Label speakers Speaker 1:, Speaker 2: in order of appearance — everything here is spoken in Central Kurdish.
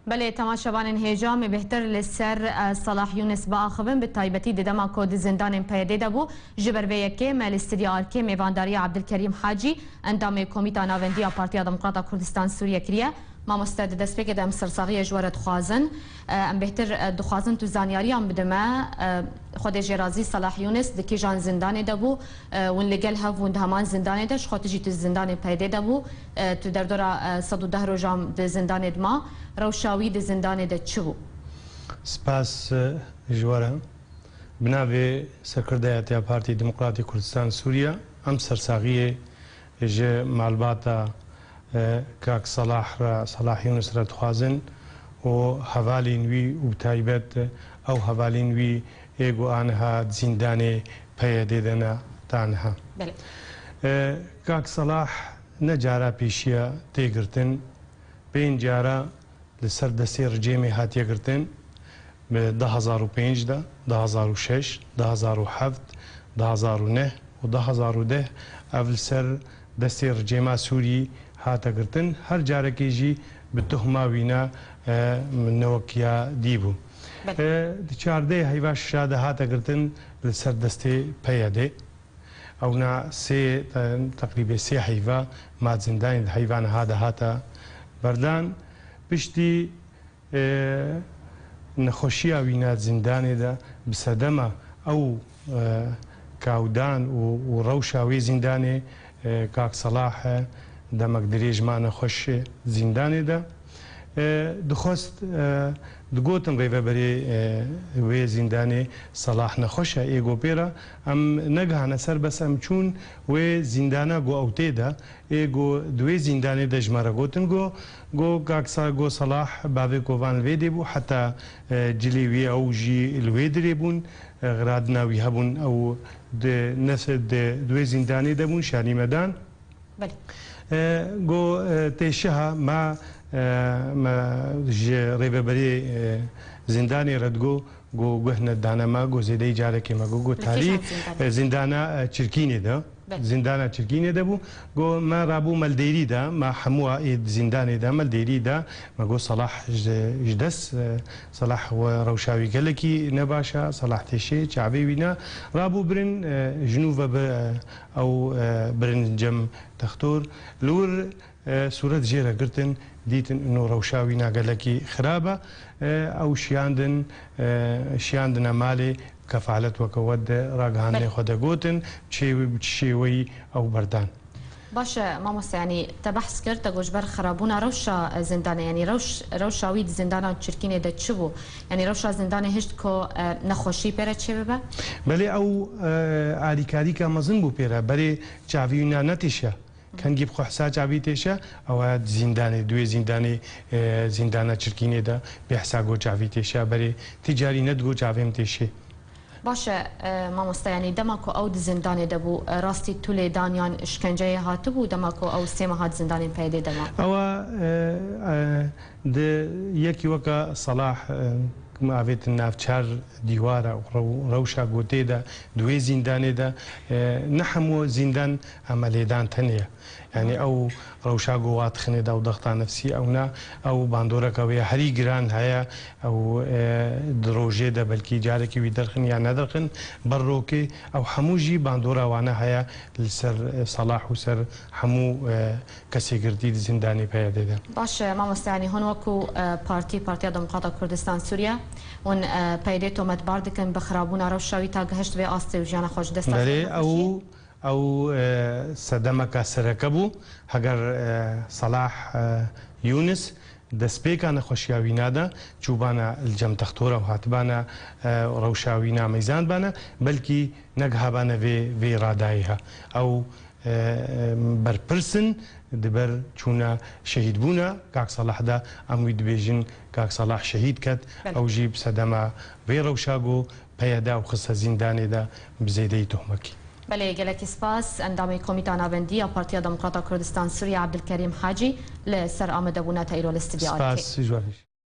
Speaker 1: بله تماشاوان هجام بهتر لسر صلاح یونس با آخوین به تایبتی دما کود زندان پیاده دبو جبر ویکه مال استدیار که میوانداری عبدالکریم حاجی اندام کمیته ناوندی پارتی دموکرات کردستان سوریه کریه ما مستعد دست بگه دم سرساقی جوار دخوازن ام بهتر دخوازن تو زانیاری ام بدما خود جرازی صلاح یونس دکی جان زندان دبو ون لگل هفوند همان زندان دش خود جی تو زندان پیاده دبو تو در دورا 110 روزام د زندان دما روشاوی د زندان د چبو
Speaker 2: سپاس جواره بنابه سکردایتی پارتی دموکراتی کردستان سوریا ام سرساقی ج معلومات کاک صلاح یونس را دخوازن و حوالین وی و تایبت او حوالین وی ایگو آنها زندان پیاده دنا تانها کاک صلاح نجارا پیشیا تیگرتن پین جارا لسر دستی رجیمی هاتیه گرتن به 2005 دا 2006 2007 2009 و 2010 اول سر دستی رجیما سوری هاتا گرتن هر جاره که جی به تهمه وینا نوکیا دیبو چارده هیواش شاده هاتا گرتن لسر دستی پیاده او نا سه تقریبا سه هیوا ما زندان هیوان هاتا بردان پشتی نخوشی وینا زندان دا بسدمه او کاودان و روشاوی زندان کاک صلاح دمک دریج ما نخوش زندان دا دخواست دگوتم غیبه بری وی زندان صلاح نخوشه ایگو پیرا ام نگهانه سر بس ام چون وی زندانه گو اوته دا ایگو دوی زندان دا جماره گوتن گو کاکسا گو صلاح باوی کووان الوی دی بو حتی جلی وی او جی الوی دری بون غرادنا وی هبون او نسل دوی زندانی دا بون شانی مدان گو تیشه ما ریبری زندانی ردگو گو گهن دانا ما گو زیده جاره که ما گو تالی زندانا چرکینی دا زندانا چرکینی دا بو گو ما رابو ملدیری دا ما حموه اید زندانی دا ملدیری دا ما گو صلاح جدس صلاح و روشاوی گلکی نباشا صلاح تیشه چعبی وینا رابو برن جنوب او برن جم تختور لور صورت جيرا قرتن ديتن انه روشاوي ناقلكي خرابه او شياندنا مالي كفالت وكود راقهان خدا قوتن شيوي او بردان
Speaker 1: باشه ماموس يعني تبحث كرت جوجبر خرابونا روشا زندانه يعني روشاوي زندانه تشركينه ده تشبو يعني روشا زندانه هشت كو نخوشي بره تشي ببا
Speaker 2: بلي او عادي كا مزن بو بره بلي چاوينا نتيشه كان جيب خو حساج عبيتيشا او زنداني زندانه چركينه ده بحساگو چاويتيشا بري تجاري ندگو چاويمتيشي
Speaker 1: باشه ماموستا يعني دماكو او زنداني دبو راستي تولي دانيان اشكنجه هاتبو دماكو او سيما هات زنداني پیدا دما
Speaker 2: او ده يكي وكا صلاح ما عفيت النافشار ديوارا روشا قوتي دا دوي زنداني دا نحمو زندان عمليدان تانية يعني او روشا قوات خني دا وضغطة نفسي او نا او باندورا كوية هري جران هيا او دروجي دا بلكي جاركي ويدرخن يعني ندرخن بروكي او حموجي باندورا وانا هيا لسر صلاح وسر حمو كسي قردي زنداني بيادي دا
Speaker 1: باش ماموستا يعني هون وكو بارتي دموكرات كردستان سوريا ون پیدایتو متباردکن بخرابونا روشاوی تا گهشت به آسته و جان خوش دست
Speaker 2: بله او صدمه سرکبو اگر صلاح یونس دسپیکا نخوشیاوی نادا چوبانا الجم تختورا و هاتبانا روشاوینا میزان بانا بلکی نگها بانا وی رادایها او برپرسن دبر چونا شهید بونا کاک صلاح دا اموید بیجن کاک صلاح شهید کت او جیب صدمه وی روشاگو پیاده و خصه زندانی دا بزیده تهمکی
Speaker 1: بله گلکی سپاس اندام کمیته ناوندی پارتی دموکرات کردستان سوریه عبدالکریم حاجی لسر آمده بونا تا ایرو الاستدیار
Speaker 2: سپاس جوارش